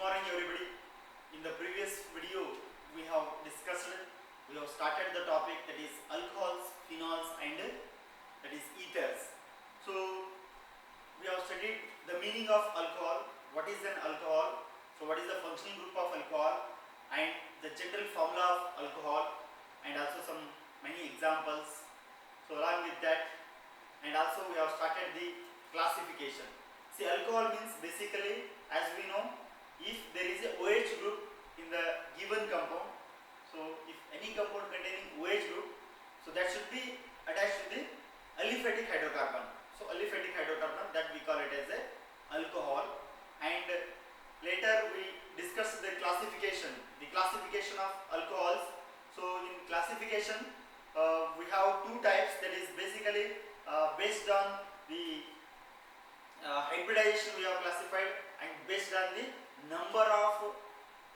morning everybody. In the previous video we have started the topic that is alcohols, phenols and that is ethers. So we have studied the meaning of alcohol, what is an alcohol, so what is the functioning group of alcohol and the general formula of alcohol and also some many examples. So along with that, and also we have started the classification. See, alcohol means basically, as we know, if there is a OH group in the given compound, so if any compound containing OH group, so that should be attached to the aliphatic hydrocarbon. So aliphatic hydrocarbon, that we call it as a alcohol. And later we discussed the classification of alcohols. So in classification we have two types, that is basically based on the hybridization we have classified and based on the number of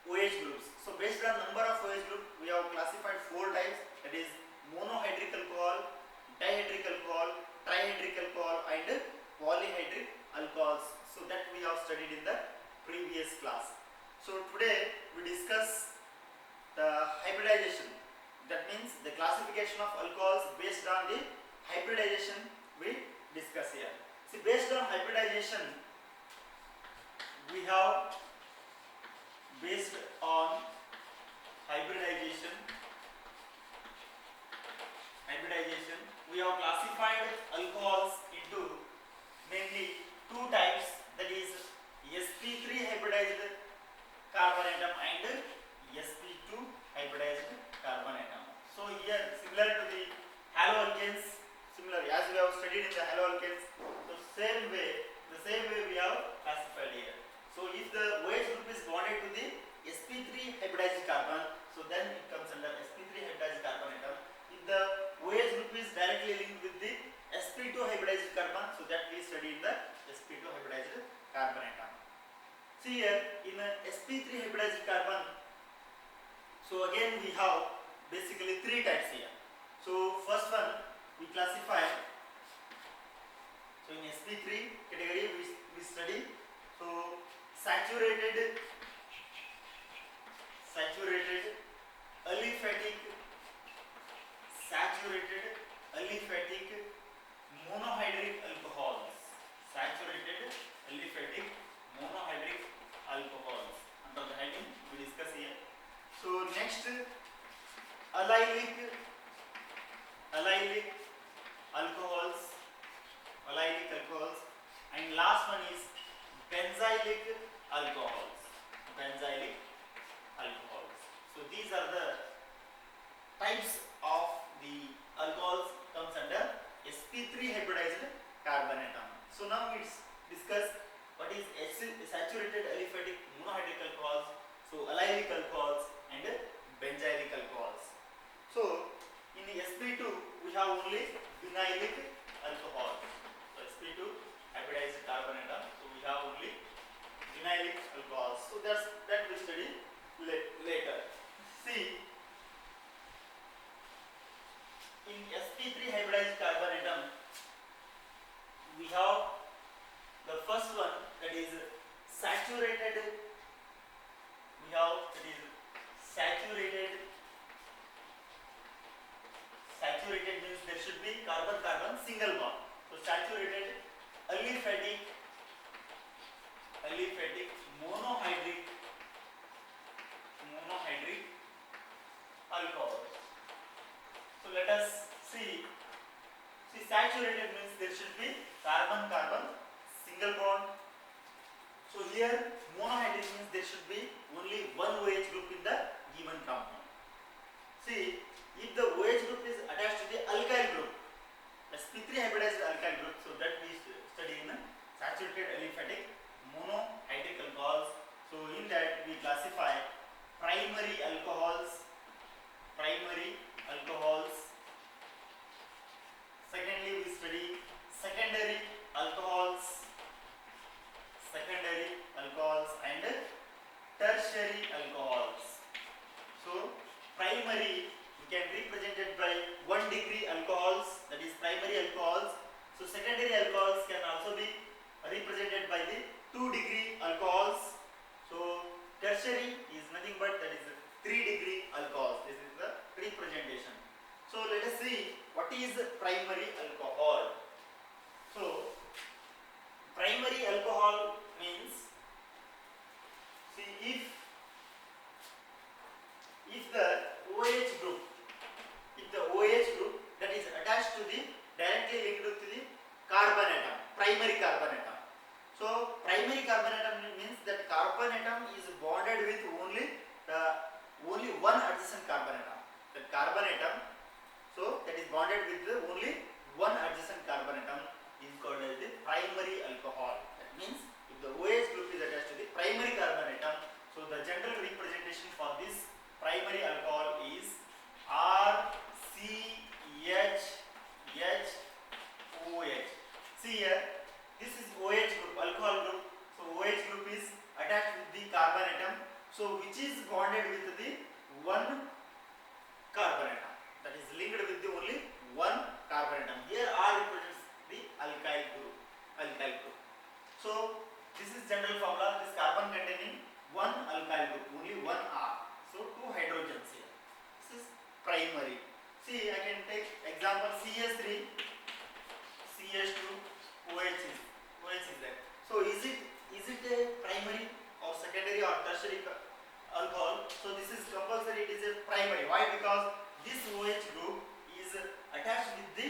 OH groups. So based on number of OH group we have classified four types, that is monohydric alcohol, dihydric alcohol, trihydric alcohol and polyhydric alcohols. So that we have studied in the previous class. So today we discuss the hybridization, that means the classification of alcohols based on the hybridization we discuss here. See, based on hybridization we have we have classified alcohols into mainly two types, that is sp3 hybridized carbon atom and sp2 hybridized carbon atom. So here, similar to the haloalkanes, as we have studied in the haloalkanes, so the same way we have classified here. So if the OH group is bonded to the sp3 hybridized carbon, so then it comes under sp3 hybridized carbon atom. If the OH group is directly linked with the sp2 hybridized carbon, so that we study in the sp2 hybridized carbon atom. See here, in sp3 hybridized carbon, so again we have basically three types here. So first one we classify, so in sp3 category we study so saturated aliphatic monohydric alcohols. Under the heading we discuss here. So next, allylic alcohols, and last one is benzylic alcohols. So these are the types of the alcohols comes under sp3 hybridized carbon atom. So now we discuss what is saturated aliphatic monohydric alcohols, so allylic alcohols and benzylic alcohols. So in the sp2 we have only vinylic alcohol. So sp2 hybridized carbon atom, so we have only vinylic alcohols. So that we study later. See, in sp3 hybridized carbon atom we have the first one, that is saturated. Saturated means there should be carbon-carbon single bond. So saturated aliphatic monohydric alcohol. So let us see. Saturated means there should be carbon-carbon single bond. So here monohydric means there should be only one OH group in the given compound. See, if the OH group is attached to the alkyl group, sp3 hybridized alkyl group, so that we study in saturated aliphatic monohydric alcohols. So in that we classify primary alcohols. Secondly, we study secondary alcohols and tertiary alcohols. So primary we can represent it by 1 degree alcohols, that is primary alcohols. So secondary alcohols can also be represented by the 2 degree alcohols. So carbon atom, primary carbon atom. So primary carbon atom means that carbon atom is bonded with only one adjacent carbon atom. The carbon atom, so that is bonded with only one adjacent carbon atom is called as the primary alcohol. That means if the OH group is attached to the primary carbon atom, so the general representation for this primary alcohol is RCHHOH. See here, this is OH group, alcohol group. So OH group is attached with the carbon atom, so which is bonded with the one carbon atom, that is linked with the only one carbon atom. Here R represents the alkyl group. So this is general formula. This carbon containing one alkyl group, only one R. So two hydrogens here. This is primary. See, I can take example CH3, CH2, OH is there. So is it a primary or secondary or tertiary alcohol? So this is compulsory. It is a primary. Why? Because this OH group is attached with the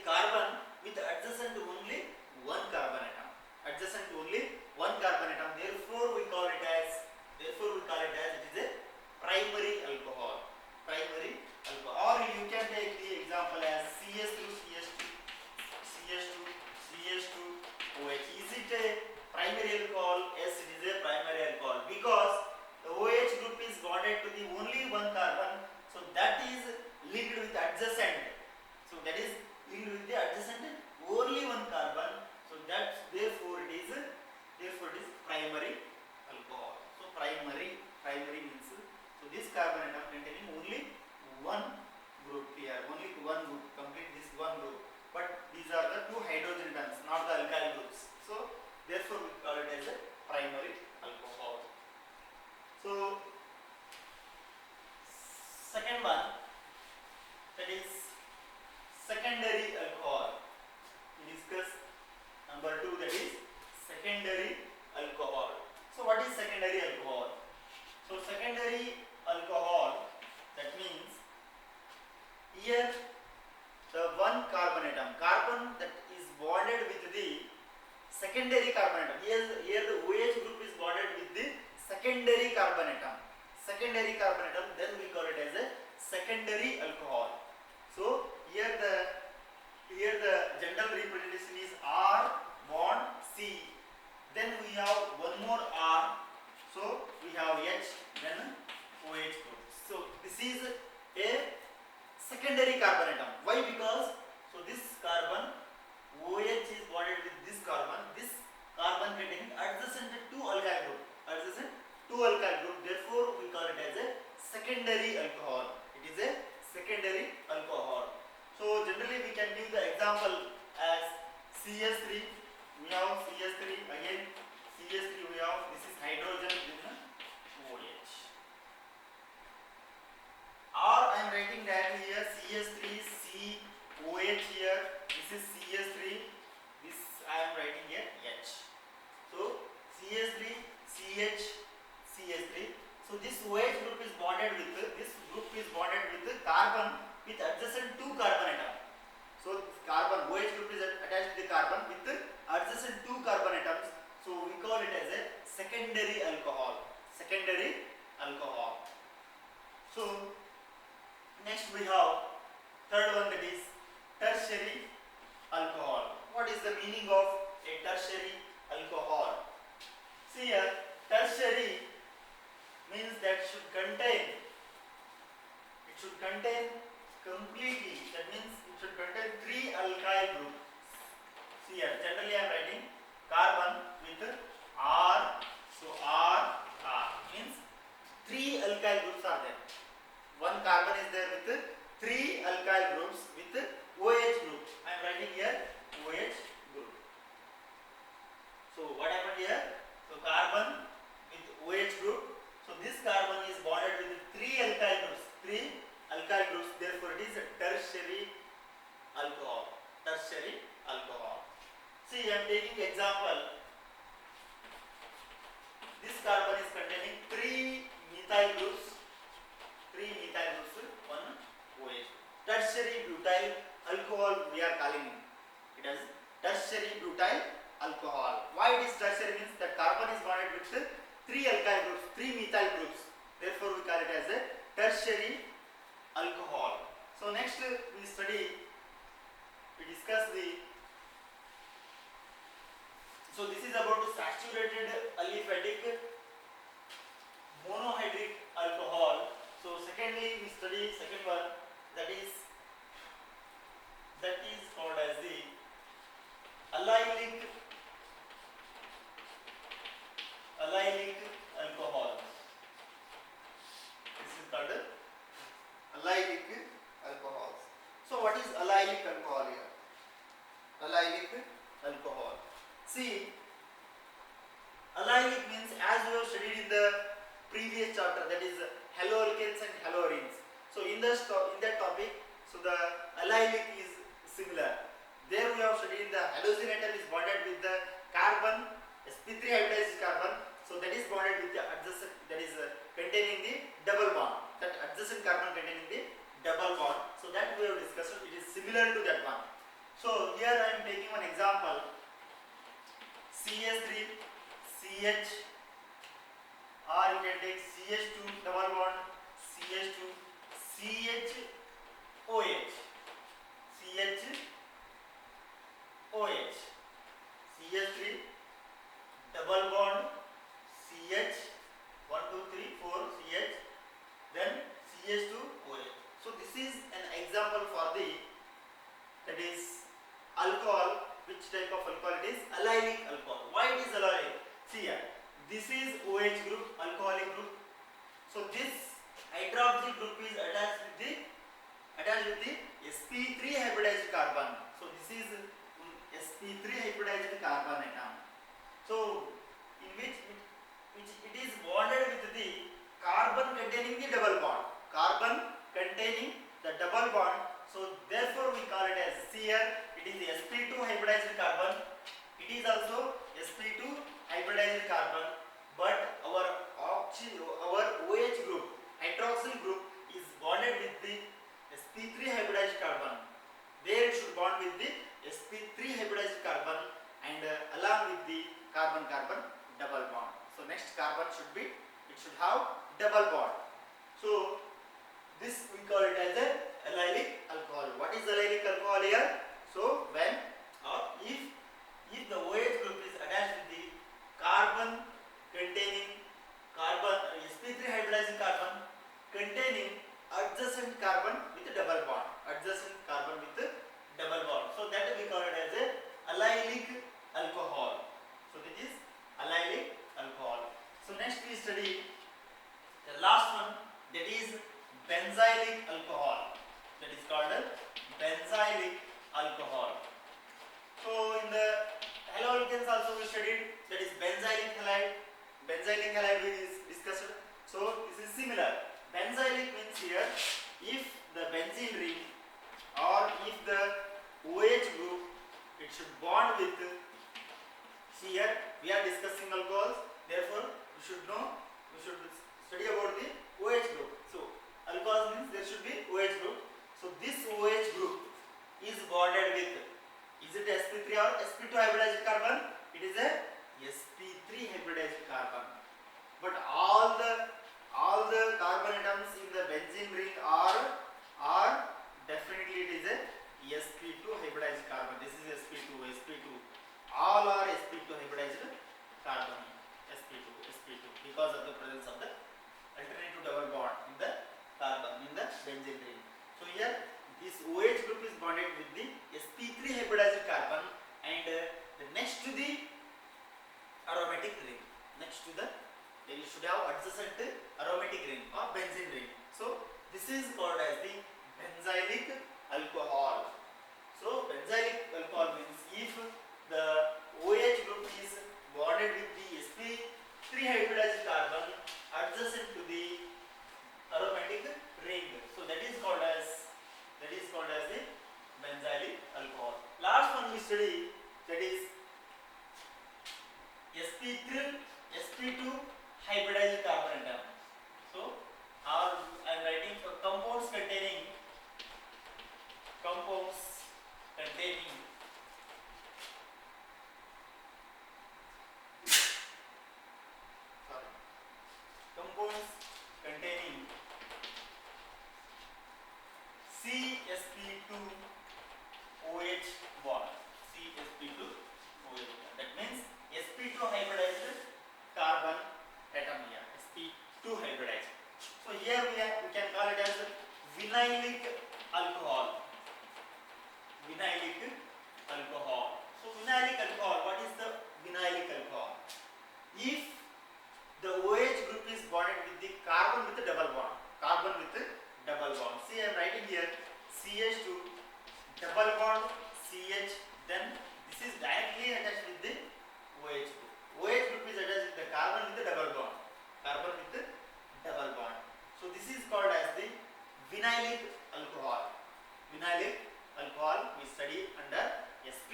carbon with adjacent only one carbon atom. Therefore we call it as it is a primary alcohol. Or you can take the example as CH2 OH. Is it a primary alcohol? Yes, it is a primary alcohol because the OH group is bonded to the only one carbon, so that is linked with adjacent. Only one carbon. So that therefore it is primary alcohol. So primary means this carbon atom containing only one group here, complete this one group. But these are the two hydrogen atoms, not the alkyl groups. So therefore we call it as a primary alcohol. So second one, that is secondary alcohol. We discuss number 2, that is secondary alcohol. So what is secondary alcohol? So secondary alcohol, that means here the one carbon that is bonded with the secondary carbon atom. Here the OH group is bonded with the secondary carbon atom. Then we call it as a secondary alcohol. So here the general representation is R bond C. Then we have one more R. So we have H, then OH group. So this is a secondary carbon atom. Why? Because so this carbon OH is bonded with this carbon containing adjacent two alkyl group. Therefore we call it as a secondary alcohol. It is a secondary alcohol. So generally we can give the example as CH3. We have CH3 again. CH3 we have, this is hydrogen with OH. Or I am writing that here CH3 COH here. This is CH3. This I am writing here H. So CH3 CH CH3. So this OH group is bonded with the carbon with adjacent two carbon atom. So carbon OH group is attached to the carbon with the adjacent two carbon atoms. So we call it as a secondary alcohol. So next we have third one, that is tertiary alcohol. What is the meaning of a tertiary alcohol? See here, tertiary means that should contain completely, that means it should contain 3 alkyl groups. See here, generally I am writing carbon with R. So R means 3 alkyl groups are there. One carbon is there with 3 alkyl groups with OH group. I am writing here OH group. So what happened here? So carbon with OH group. So this carbon is bonded with 3 alkyl groups. Therefore it is a tertiary alcohol. See, I am taking example. This carbon is containing 3 methyl groups. 1 OH. Tertiary butyl alcohol we are calling it. It has tertiary butyl alcohol. Why it is tertiary means that carbon is bonded with three alkyl groups, three methyl groups. Therefore, we call it as a tertiary alcohol. So next we discuss the. So this is about saturated aliphatic monohydric alcohol. So secondly we study second one, that is called as the allylic alcohol. This is called allylic alcohols. So what is allylic alcohol here? Allylic alcohol. See, allylic means, as we have studied in the previous chapter, that is haloalkanes and haloarenes. So in that topic, so the allylic is similar. There we have studied the halogene is bonded with the carbon, sp3 hybridized carbon. So that is bonded with the adjacent, that is containing the double bond. That adjacent carbon containing the double bond. So that we have discussed. It is similar to that one. So here I am taking one example. CH3, CH, or you can take CH2 double bond, CH2, CHOH, CHOH, CH3 double bond, CH, 1, 2, 3, 4, CH, then CH2OH. So this is an example for the, that is alcohol. Which type of alcohol it is? Allylic alcohol. Why it is allylic? See here, this is OH group, alcoholic group. So this hydroxyl group is attached with the sp3 hybridized carbon. So this is sp3 hybridized carbon atom. So in which it is bonded with the carbon containing the double bond. Carbon containing the double bond. So therefore we call it as, see here, it is the sp2 hybridized carbon. It is also sp2 hybridized carbon, but our OH group, hydroxyl group, is bonded with the sp3 hybridized carbon. There it should bond with the sp3 hybridized carbon and along with the carbon-carbon double bond. So next carbon should have double bond. So this we call it as a allylic alcohol. What is allylic alcohol here? So when or if the OH group is attached with the carbon containing sp3 hybridized carbon containing adjacent carbon with double bond. Adjacent carbon with double bond. So that we call it as a allylic alcohol. So this is allylic alcohol. So next we study the last one, that is benzylic alcohol. That is called benzylic alcohol. So in the haloalkanes also we studied, that is benzylic halide. Benzylic halide we discussed. So this is similar. Benzylic means here, if the benzene ring or if the OH group, it should bond with, see here we are discussing alcohols, therefore we should study about the OH group. So alcohol means there should be OH group. So this OH group is bonded with, is it sp3 or sp2 hybridized carbon? It is a sp3 hybridized carbon. But all the carbon atoms in the benzene ring are definitely it is a sp2 hybridized carbon. This is sp2. All are sp2 hybridized carbon. sp2 because of the presence of the alternative double bond in the carbon in the benzene ring. So here this OH group is bonded with the sp3 hybridized carbon and next to the aromatic ring. Then you should have adjacent aromatic ring or benzene ring. So this is called as the benzylic alcohol. So benzylic alcohol means if the OH group is bonded with the sp3 hybridized carbon adjacent to the aromatic ring. So that is called as the benzylic alcohol. Last one we study, that is sp2 hybridized carbon atom. So I am writing for compounds containing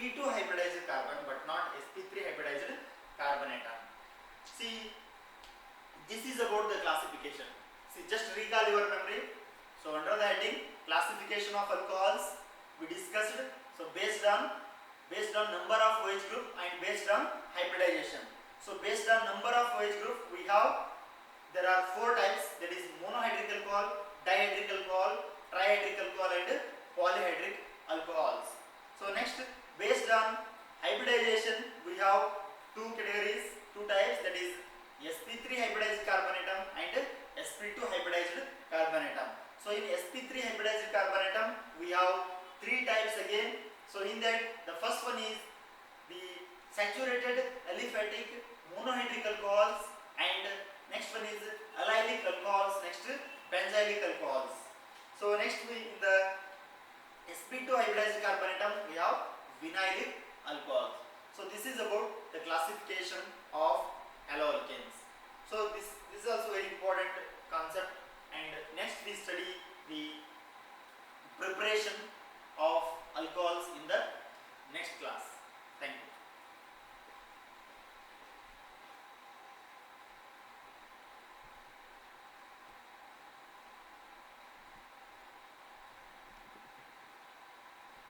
sp2 hybridized carbon but not sp3 hybridized carbon atom. See, this is about the classification. See, just recall your memory. So under the heading classification of alcohols we discussed, so based on number of OH group and based on hybridization. So based on number of OH group we have, there are 4 types, that is monohydric alcohol, dihydric alcohol, trihydric alcohol and polyhydric alcohols. So next, based on hybridization we have 2 categories, 2 types, that is sp3 hybridized carbon atom and sp2 hybridized carbon atom. So in sp3 hybridized carbon atom we have 3 types again. So in that, the first one is the saturated aliphatic monohydric alcohols, and next one is allylic alcohols, next benzylic alcohols. So next in the sp2 hybridized carbon atom we have vinylic alcohols. So this is about the classification of haloalkanes. So this is also very important concept, and next we study the preparation of